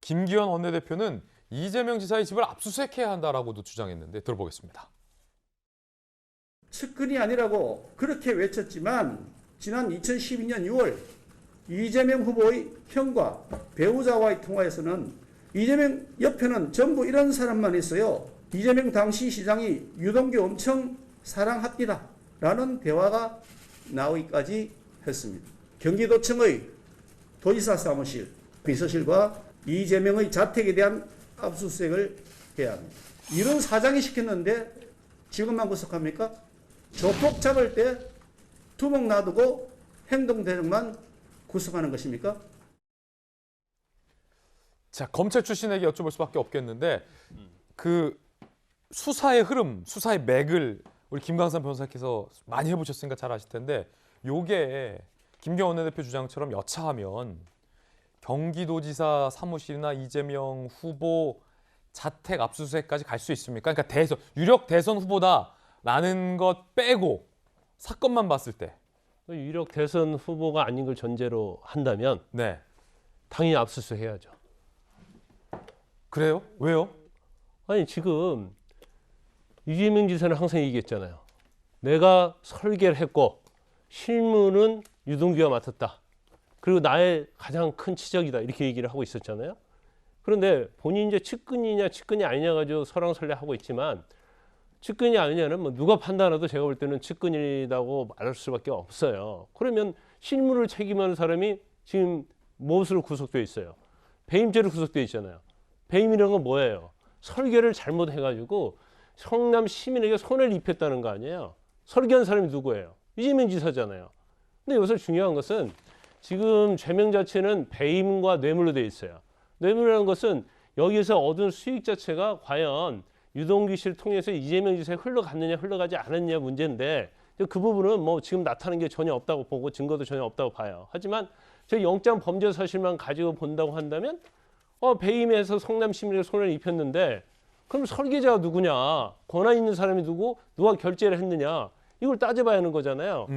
김기현 원내대표는 이재명 지사의 집을 압수수색해야 한다라고도 주장했는데 들어보겠습니다. 측근이 아니라고 그렇게 외쳤지만 지난 2012년 6월 이재명 후보의 형과 배우자와의 통화에서는 이재명 옆에는 전부 이런 사람만 있어요. 이재명 당시 시장이 유동규 엄청 사랑합니다. 라는 대화가 나오기까지 했습니다. 경기도청의 도지사 사무실, 비서실과 이재명의 자택에 대한 압수수색을 해야 합니다. 이런 사장이 시켰는데 지금만 구속합니까? 조폭 잡을 때 두목 놔두고 행동대장만 구속하는 것입니까? 자, 검찰 출신에게 여쭤볼 수밖에 없겠는데 그 수사의 흐름, 수사의 맥을 우리 김광삼 변호사께서 많이 해보셨으니까 잘 아실 텐데 요게 김기현 원내대표 주장처럼 여차하면 경기도지사 사무실이나 이재명 후보 자택 압수수색까지 갈 수 있습니까? 그러니까 유력 대선 후보다라는 것 빼고 사건만 봤을 때. 유력 대선 후보가 아닌 걸 전제로 한다면 네. 당연히 압수수색 해야죠. 그래요? 왜요? 아니 지금 이재명 지사는 항상 얘기했잖아요. 내가 설계를 했고 실무는 유동규가 맡았다. 그리고 나의 가장 큰 치적이다. 이렇게 얘기를 하고 있었잖아요. 그런데 본인이 이제 측근이냐 측근이 아니냐 가지고 설왕설래하고 있지만 측근이 아니냐는 뭐 누가 판단해도 제가 볼 때는 측근이라고 말할 수밖에 없어요. 그러면 실무를 책임하는 사람이 지금 무엇으로 구속되어 있어요? 배임죄로 구속되어 있잖아요. 배임이라는 건 뭐예요? 설계를 잘못해가지고 성남 시민에게 손해를 입혔다는 거 아니에요? 설계한 사람이 누구예요? 이재명 지사잖아요. 근데 여기서 중요한 것은 지금 죄명 자체는 배임과 뇌물로 되어 있어요. 뇌물이라는 것은 여기서 얻은 수익 자체가 과연 유동규 씨를 통해서 이재명 지사에 흘러갔느냐 흘러가지 않았느냐 문제인데 그 부분은 뭐 지금 나타나는 게 전혀 없다고 보고 증거도 전혀 없다고 봐요. 하지만 저 영장 범죄 사실만 가지고 본다고 한다면 배임해서 성남 시민에게 손해를 입혔는데 그럼 설계자가 누구냐? 권한 있는 사람이 누구? 누가 결재를 했느냐? 이걸 따져봐야 하는 거잖아요.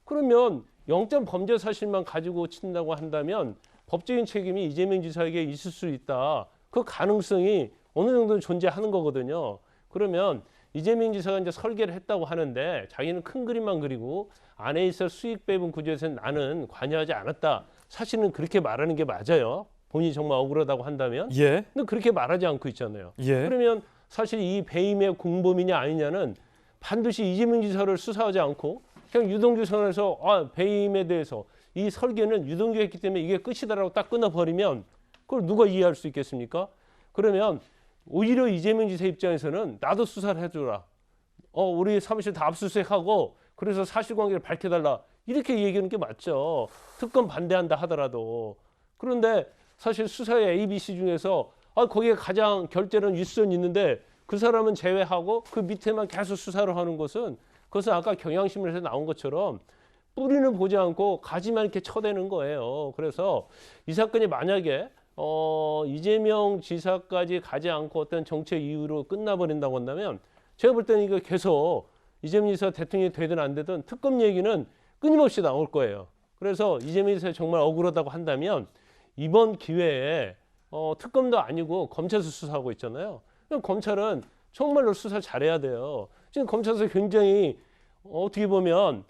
그러면 영장 범죄 사실만 가지고 친다고 한다면 법적인 책임이 이재명 지사에게 있을 수 있다. 그 가능성이 어느 정도는 존재하는 거거든요. 그러면 이재명 지사가 이제 설계를 했다고 하는데 자기는 큰 그림만 그리고 안에 있어 수익 배분 구조에서 나는 관여하지 않았다. 사실은 그렇게 말하는 게 맞아요. 본인이 정말 억울하다고 한다면. 예. 근데 그렇게 말하지 않고 있잖아요. 예. 그러면 사실 이 배임의 공범이냐 아니냐는 반드시 이재명 지사를 수사하지 않고 그냥 유동규 선에서 배임에 대해서 이 설계는 유동규가 했기 때문에 이게 끝이다라고 딱 끊어버리면 그걸 누가 이해할 수 있겠습니까? 그러면 오히려 이재명 지사 입장에서는 나도 수사를 해주라. 우리 사무실 다 압수수색하고 그래서 사실관계를 밝혀달라. 이렇게 얘기하는 게 맞죠. 특검 반대한다 하더라도. 그런데 사실 수사의 ABC 중에서 거기에 가장 결재는 윗선이 있는데 그 사람은 제외하고 그 밑에만 계속 수사를 하는 것은 그것은 아까 경향신문에서 나온 것처럼 뿌리는 보지 않고 가지만 이렇게 쳐대는 거예요. 그래서 이 사건이 만약에 이재명 지사까지 가지 않고 어떤 정책 이유로 끝나버린다고 한다면 제가 볼 때는 이거 계속 이재명 지사 대통령이 되든 안 되든 특검 얘기는 끊임없이 나올 거예요. 그래서 이재명 지사 정말 억울하다고 한다면 이번 기회에 특검도 아니고 검찰에서 수사하고 있잖아요. 검찰은 정말로 수사 잘해야 돼요. 지금 검찰에서 굉장히 어떻게 보면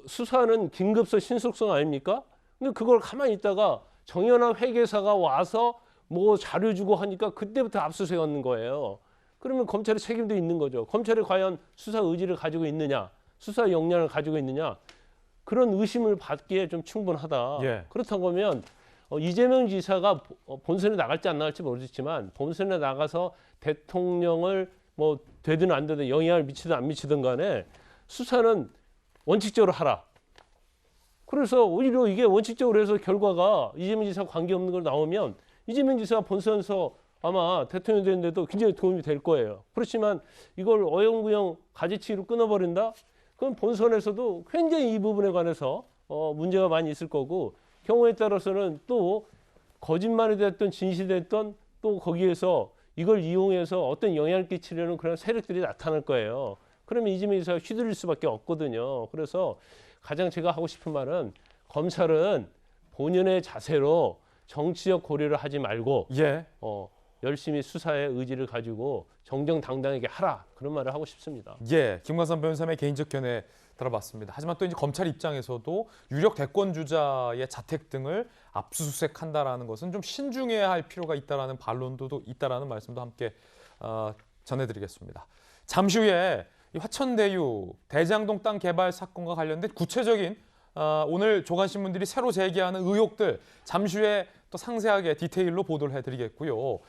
수사는 긴급서 신속성 아닙니까? 근데 그걸 가만히 있다가 정연한 회계사가 와서 뭐 자료 주고 하니까 그때부터 압수수색하는 거예요. 그러면 검찰의 책임도 있는 거죠. 검찰이 과연 수사 의지를 가지고 있느냐, 수사 역량을 가지고 있느냐 그런 의심을 받기에 좀 충분하다. 예. 그렇다고 하면 이재명 지사가 본선에 나갈지 안 나갈지 모르겠지만 본선에 나가서 대통령을 뭐 되든 안 되든 영향을 미치든 안 미치든 간에 수사는 원칙적으로 하라. 그래서 오히려 이게 원칙적으로 해서 결과가 이재명 지사 관계없는 걸 나오면 이재명 지사가 본선에서 아마 대통령 되는데도 굉장히 도움이 될 거예요. 그렇지만 이걸 어영부영 가지치기로 끊어버린다? 그럼 본선에서도 굉장히 이 부분에 관해서 문제가 많이 있을 거고 경우에 따라서는 또 거짓말이 됐던 진실이 됐던 또 거기에서 이걸 이용해서 어떤 영향을 끼치려는 그런 세력들이 나타날 거예요. 그러면 이재명 지사가 휘둘릴 수밖에 없거든요. 그래서 가장 제가 하고 싶은 말은 검찰은 본연의 자세로 정치적 고려를 하지 말고 예. 열심히 수사의 의지를 가지고 정정당당하게 하라 그런 말을 하고 싶습니다. 예, 김광삼 변호사의 개인적 견해 들어봤습니다. 하지만 또 이제 검찰 입장에서도 유력 대권 주자의 자택 등을 압수수색한다라는 것은 좀 신중해야 할 필요가 있다라는 반론도 있다라는 말씀도 함께 전해드리겠습니다. 잠시 후에 이 화천대유 대장동 땅 개발 사건과 관련된 구체적인 오늘 조간신문들이 새로 제기하는 의혹들 잠시 후에 또 상세하게 디테일로 보도를 해드리겠고요.